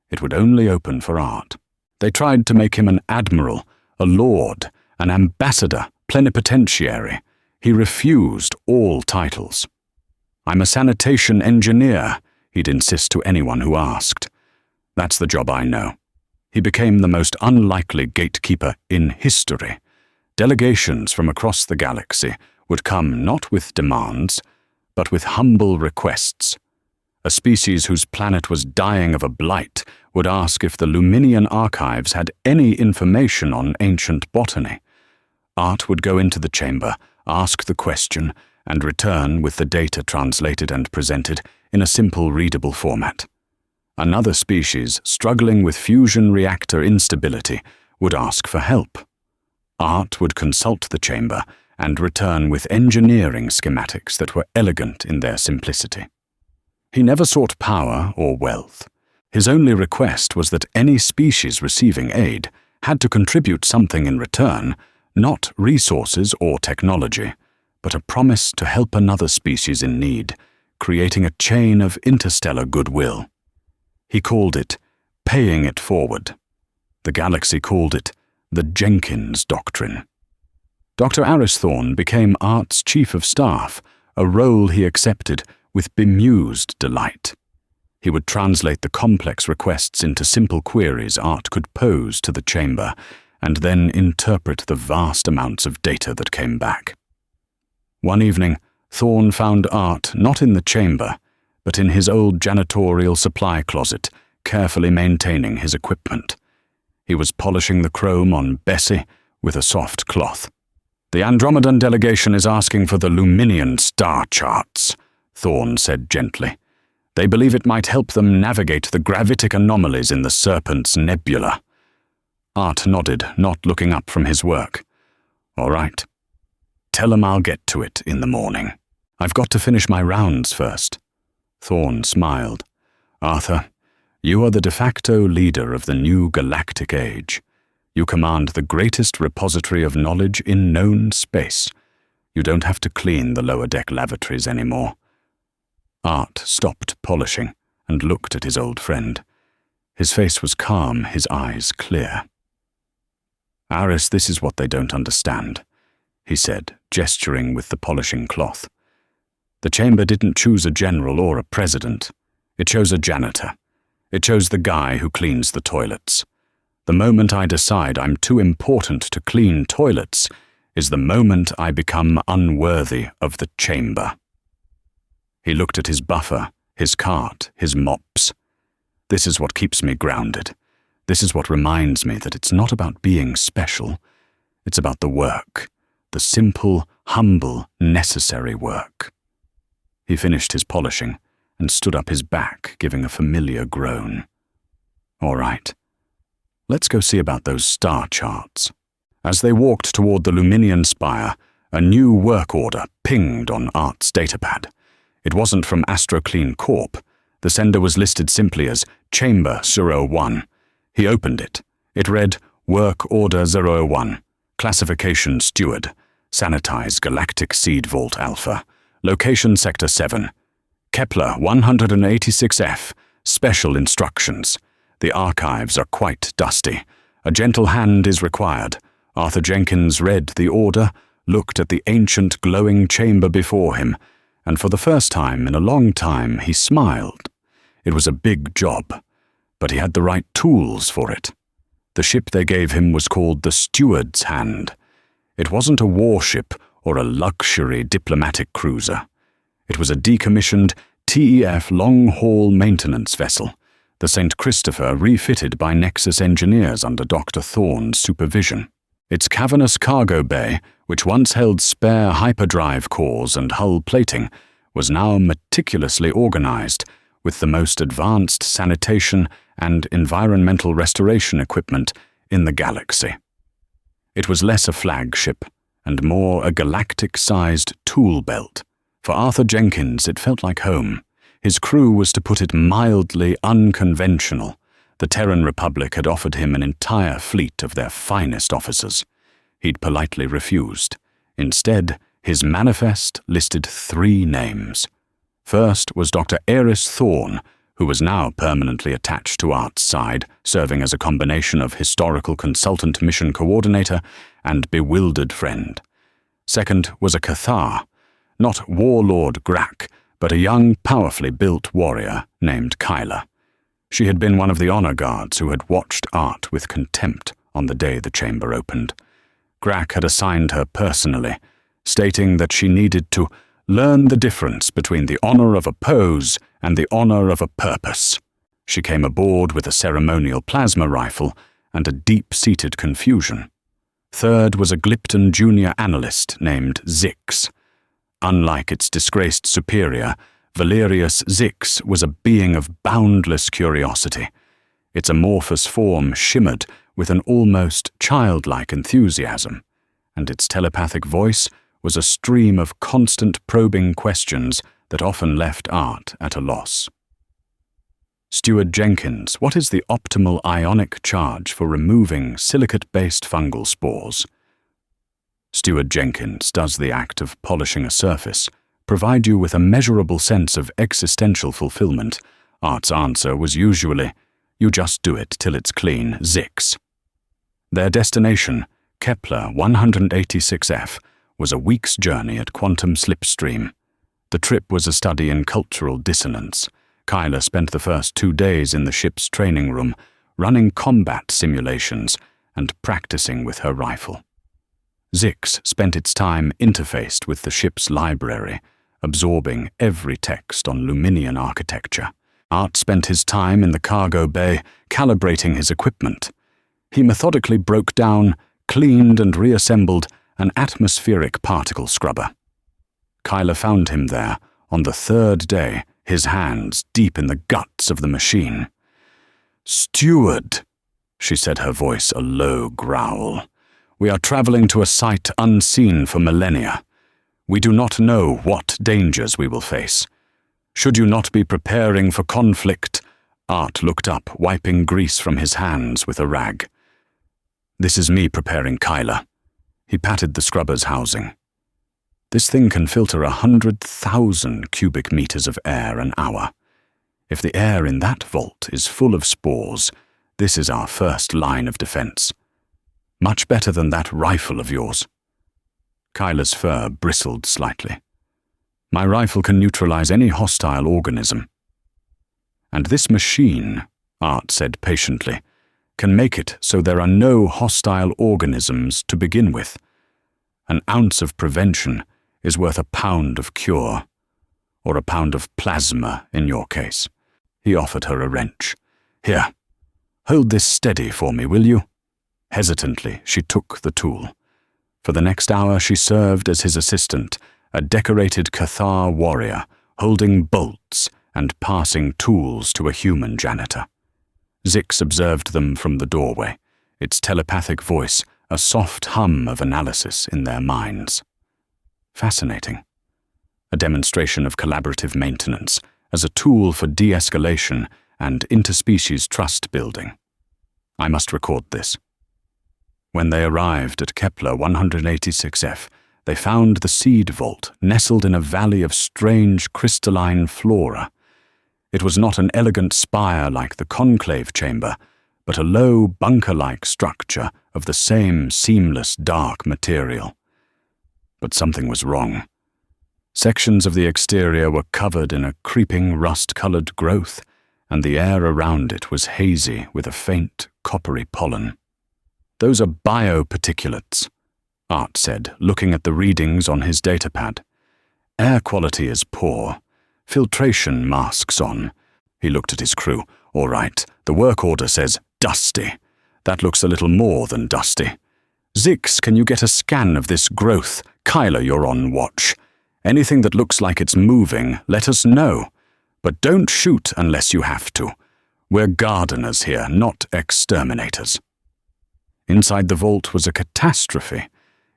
It would only open for art. They tried to make him an admiral, a lord, an ambassador, plenipotentiary. He refused all titles. "I'm a sanitation engineer," he'd insist to anyone who asked. "That's the job I know." He became the most unlikely gatekeeper in history. Delegations from across the galaxy would come not with demands, but with humble requests. A species whose planet was dying of a blight would ask if the Luminian archives had any information on ancient botany. Art would go into the chamber, ask the question, and return with the data translated and presented in a simple readable format. Another species, struggling with fusion reactor instability, would ask for help. Art would consult the chamber and return with engineering schematics that were elegant in their simplicity. He never sought power or wealth. His only request was that any species receiving aid had to contribute something in return, not resources or technology, but a promise to help another species in need, creating a chain of interstellar goodwill. He called it paying it forward. The galaxy called it the Jenkins Doctrine. Dr. Aris Thorne became Art's chief of staff, a role he accepted with bemused delight. He would translate the complex requests into simple queries Art could pose to the chamber, and then interpret the vast amounts of data that came back. One evening, Thorne found Art not in the chamber, but in his old janitorial supply closet, carefully maintaining his equipment. He was polishing the chrome on Bessie with a soft cloth. "The Andromedan delegation is asking for the Luminian star charts," Thorne said gently. "They believe it might help them navigate the gravitic anomalies in the Serpent's Nebula." Art nodded, not looking up from his work. "All right. Tell them I'll get to it in the morning. I've got to finish my rounds first." Thorne smiled. "Arthur, you are the de facto leader of the new galactic age. You command the greatest repository of knowledge in known space. You don't have to clean the lower deck lavatories anymore." Art stopped polishing and looked at his old friend. His face was calm, his eyes clear. "Aris, this is what they don't understand," he said, gesturing with the polishing cloth. "The chamber didn't choose a general or a president. It chose a janitor. It chose the guy who cleans the toilets. The moment I decide I'm too important to clean toilets is the moment I become unworthy of the chamber." He looked at his buffer, his cart, his mops. "This is what keeps me grounded. This is what reminds me that it's not about being special. It's about the work, the simple, humble, necessary work." He finished his polishing and stood up his back, giving a familiar groan. "All right. Let's go see about those star charts." As they walked toward the Luminian spire, a new work order pinged on Art's datapad. It wasn't from AstroClean Corp. The sender was listed simply as Chamber 01. He opened it. It read, "Work Order 001, Classification Steward. Sanitize Galactic Seed Vault Alpha. Location Sector 7. Kepler 186F. Special instructions. The archives are quite dusty. A gentle hand is required. Arthur Jenkins read the order, looked at the ancient glowing chamber before him, and for the first time in a long time he smiled. It was a big job, but he had the right tools for it. The ship they gave him was called the Steward's Hand. It wasn't a warship or a luxury diplomatic cruiser. It was a decommissioned TEF long-haul maintenance vessel, the St. Christopher refitted by Nexus engineers under Dr. Thorne's supervision. Its cavernous cargo bay, which once held spare hyperdrive cores and hull plating, was now meticulously organized with the most advanced sanitation and environmental restoration equipment in the galaxy. It was less a flagship and more a galactic-sized tool belt. For Arthur Jenkins, it felt like home. His crew was, to put it mildly, unconventional. The Terran Republic had offered him an entire fleet of their finest officers. He'd politely refused. Instead, his manifest listed 3 names. First was Dr. Eris Thorne, who was now permanently attached to Art's side, serving as a combination of historical consultant mission coordinator and bewildered friend. Second was a Cathar, not Warlord Grak, but a young, powerfully built warrior named Kyla. She had been one of the honor guards who had watched Art with contempt on the day the chamber opened. Grak had assigned her personally, stating that she needed to learn the difference between the honor of a pose and the honor of a purpose. She came aboard with a ceremonial plasma rifle and a deep-seated confusion. Third was a Glypton junior analyst named Zix. Unlike its disgraced superior, Valerius Zix was a being of boundless curiosity. Its amorphous form shimmered with an almost childlike enthusiasm, and its telepathic voice was a stream of constant probing questions that often left Art at a loss. Steward Jenkins, what is the optimal ionic charge for removing silicate-based fungal spores? Steward Jenkins, does the act of polishing a surface provide you with a measurable sense of existential fulfillment? Art's answer was usually, you just do it till it's clean, Zix. Their destination, Kepler 186F, was a week's journey at quantum slipstream. The trip was a study in cultural dissonance. Kyla spent the first 2 days in the ship's training room, running combat simulations and practicing with her rifle. Zix spent its time interfaced with the ship's library, absorbing every text on Luminian architecture. Art spent his time in the cargo bay, calibrating his equipment. He methodically broke down, cleaned and reassembled an atmospheric particle scrubber. Kyla found him there, on the 3rd day, his hands deep in the guts of the machine. "Steward," she said, her voice a low growl. "We are traveling to a site unseen for millennia. We do not know what dangers we will face. Should you not be preparing for conflict?" Art looked up, wiping grease from his hands with a rag. "This is me preparing, Kyla." He patted the scrubber's housing. "This thing can filter 100,000 cubic meters of air an hour. If the air in that vault is full of spores, this is our first line of defense. Much better than that rifle of yours." Kyla's fur bristled slightly. "My rifle can neutralize any hostile organism." "And this machine," Art said patiently, "can make it so there are no hostile organisms to begin with. An ounce of prevention is worth a pound of cure, or a pound of plasma in your case." He offered her a wrench. "Here, hold this steady for me, will you?" Hesitantly, she took the tool. For the next hour she served as his assistant, a decorated Cathar warrior, holding bolts and passing tools to a human janitor. Zix observed them from the doorway, its telepathic voice a soft hum of analysis in their minds. Fascinating. A demonstration of collaborative maintenance as a tool for de-escalation and interspecies trust building. I must record this. When they arrived at Kepler 186F, they found the seed vault nestled in a valley of strange crystalline flora. It was not an elegant spire like the conclave chamber, but a low bunker-like structure of the same seamless dark material. But something was wrong. Sections of the exterior were covered in a creeping rust-colored growth, and the air around it was hazy with a faint, coppery pollen. "Those are bioparticulates," Art said, looking at the readings on his datapad. "Air quality is poor. Filtration masks on." He looked at his crew. "All right, the work order says dusty. That looks a little more than dusty. Zix, can you get a scan of this growth? Kyler, you're on watch. Anything that looks like it's moving, let us know. But don't shoot unless you have to. We're gardeners here, not exterminators." Inside the vault was a catastrophe.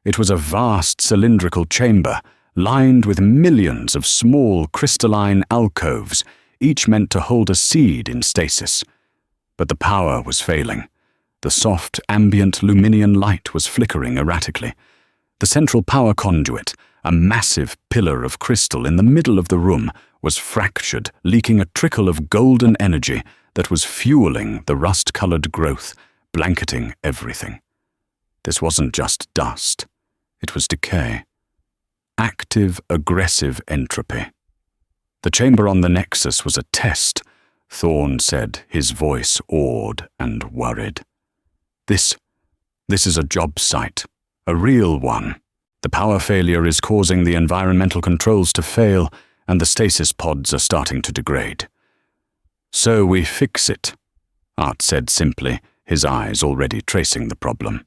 It was a vast cylindrical chamber, lined with millions of small crystalline alcoves, each meant to hold a seed in stasis. But the power was failing. The soft, ambient Luminian light was flickering erratically. The central power conduit, a massive pillar of crystal in the middle of the room, was fractured, leaking a trickle of golden energy that was fueling the rust-colored growth, blanketing everything. This wasn't just dust. It was decay. Active, aggressive entropy. The chamber on the Nexus was a test, Thorne said, his voice awed and worried. This is a job site, a real one. The power failure is causing the environmental controls to fail, and the stasis pods are starting to degrade. "So we fix it," Art said simply, his eyes already tracing the problem.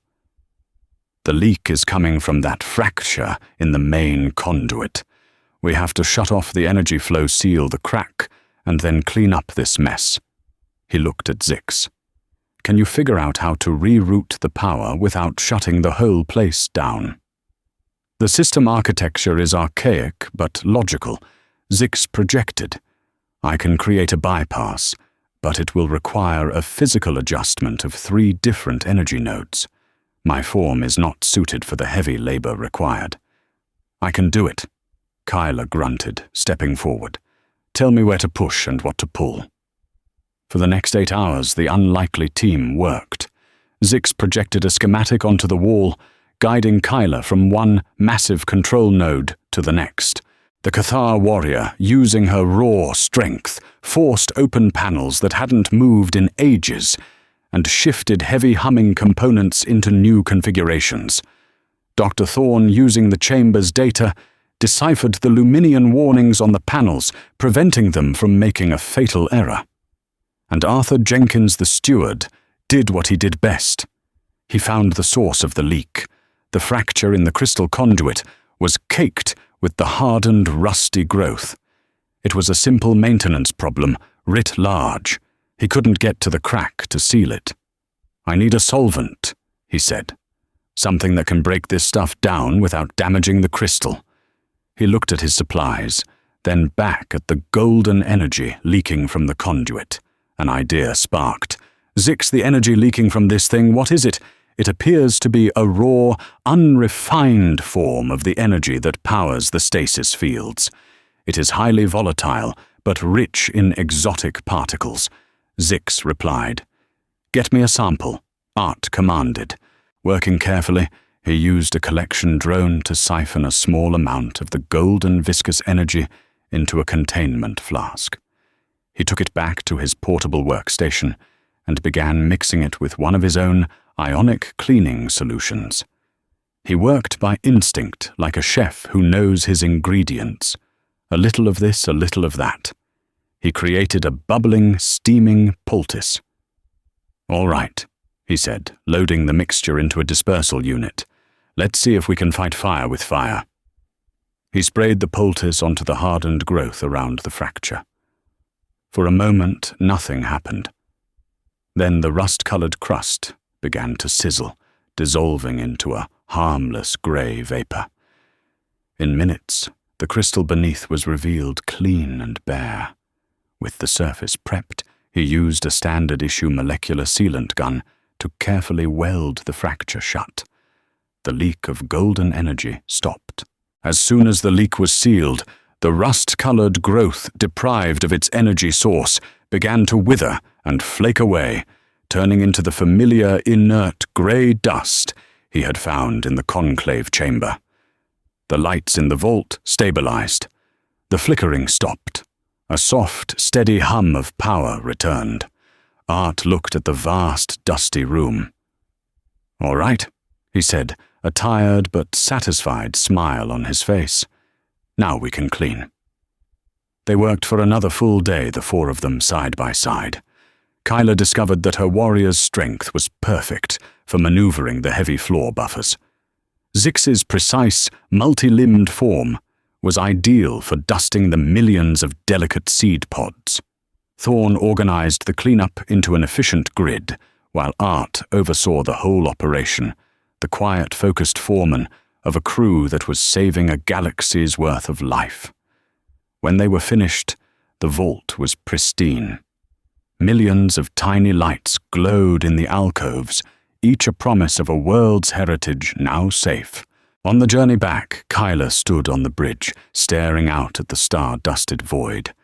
"The leak is coming from that fracture in the main conduit. We have to shut off the energy flow, seal the crack, and then clean up this mess." He looked at Zix. "Can you figure out how to reroute the power without shutting the whole place down?" "The system architecture is archaic but logical," Zix projected. "I can create a bypass, but it will require a physical adjustment of 3 different energy nodes. My form is not suited for the heavy labor required." "I can do it," Kyler grunted, stepping forward. "Tell me where to push and what to pull." For the next 8 hours, the unlikely team worked. Zix projected a schematic onto the wall, guiding Kyler from one massive control node to the next. The Cathar warrior, using her raw strength, forced open panels that hadn't moved in ages and shifted heavy humming components into new configurations. Dr. Thorne, using the chamber's data, deciphered the Luminian warnings on the panels, preventing them from making a fatal error. And Arthur Jenkins, the steward, did what he did best. He found the source of the leak. The fracture in the crystal conduit was caked with the hardened, rusty growth. It was a simple maintenance problem, writ large. He couldn't get to the crack to seal it. "I need a solvent," he said. "Something that can break this stuff down without damaging the crystal." He looked at his supplies, then back at the golden energy leaking from the conduit. An idea sparked. "Zix, the energy leaking from this thing, what is it?" "It appears to be a raw, unrefined form of the energy that powers the stasis fields. It is highly volatile, but rich in exotic particles," Zix replied. "Get me a sample," Art commanded. Working carefully, he used a collection drone to siphon a small amount of the golden viscous energy into a containment flask. He took it back to his portable workstation and began mixing it with one of his own ionic cleaning solutions. He worked by instinct, like a chef who knows his ingredients. A little of this, a little of that. He created a bubbling, steaming poultice. "All right," he said, loading the mixture into a dispersal unit. "Let's see if we can fight fire with fire." He sprayed the poultice onto the hardened growth around the fracture. For a moment, nothing happened. Then the rust-colored crust began to sizzle, dissolving into a harmless grey vapor. In minutes, the crystal beneath was revealed clean and bare. With the surface prepped, he used a standard-issue molecular sealant gun to carefully weld the fracture shut. The leak of golden energy stopped. As soon as the leak was sealed, the rust-colored growth, deprived of its energy source, began to wither and flake away, turning into the familiar, inert grey dust he had found in the conclave chamber. The lights in the vault stabilized. The flickering stopped. A soft, steady hum of power returned. Art looked at the vast, dusty room. "All right," he said, a tired but satisfied smile on his face. "Now we can clean." They worked for another full day, the four of them side by side. Kyla discovered that her warrior's strength was perfect for maneuvering the heavy floor buffers. Zix's precise, multi-limbed form was ideal for dusting the millions of delicate seed pods. Thorn organized the cleanup into an efficient grid, while Art oversaw the whole operation, the quiet, focused foreman of a crew that was saving a galaxy's worth of life. When they were finished, the vault was pristine. Millions of tiny lights glowed in the alcoves, each a promise of a world's heritage now safe. On the journey back, Kyla stood on the bridge, staring out at the star-dusted void.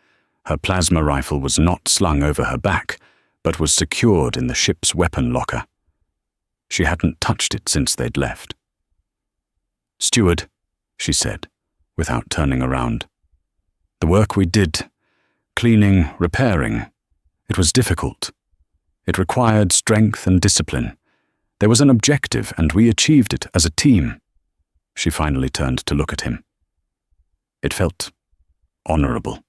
Her plasma rifle was not slung over her back, but was secured in the ship's weapon locker. She hadn't touched it since they'd left. "Steward," she said, without turning around. "The work we did, cleaning, repairing, it was difficult. It required strength and discipline. There was an objective, and we achieved it as a team." She finally turned to look at him. It felt honorable.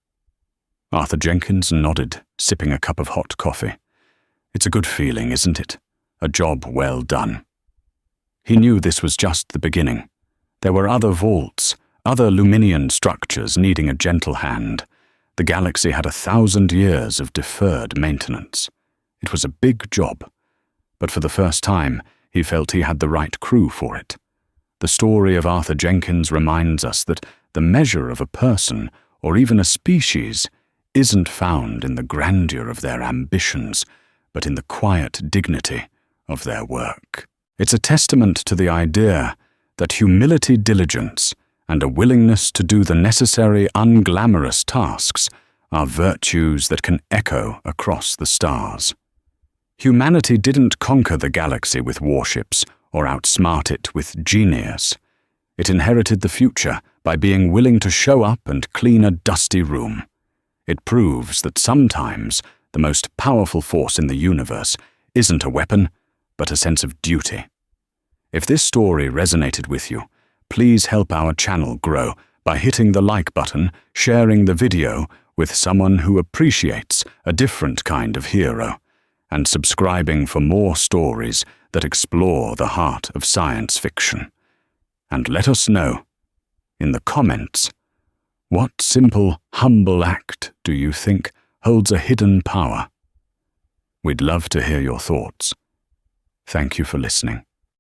Arthur Jenkins nodded, sipping a cup of hot coffee. "It's a good feeling, isn't it? A job well done." He knew this was just the beginning. There were other vaults, other Luminian structures needing a gentle hand. The galaxy had 1,000 years of deferred maintenance. It was a big job, but for the first time, he felt he had the right crew for it. The story of Arthur Jenkins reminds us that the measure of a person, or even a species, isn't found in the grandeur of their ambitions, but in the quiet dignity of their work. It's a testament to the idea that humility, diligence, and a willingness to do the necessary unglamorous tasks are virtues that can echo across the stars. Humanity didn't conquer the galaxy with warships or outsmart it with genius. It inherited the future by being willing to show up and clean a dusty room. It proves that sometimes the most powerful force in the universe isn't a weapon, but a sense of duty. If this story resonated with you, please help our channel grow by hitting the like button, sharing the video with someone who appreciates a different kind of hero, and subscribing for more stories that explore the heart of science fiction. And let us know, in the comments, what simple, humble act do you think holds a hidden power? We'd love to hear your thoughts. Thank you for listening.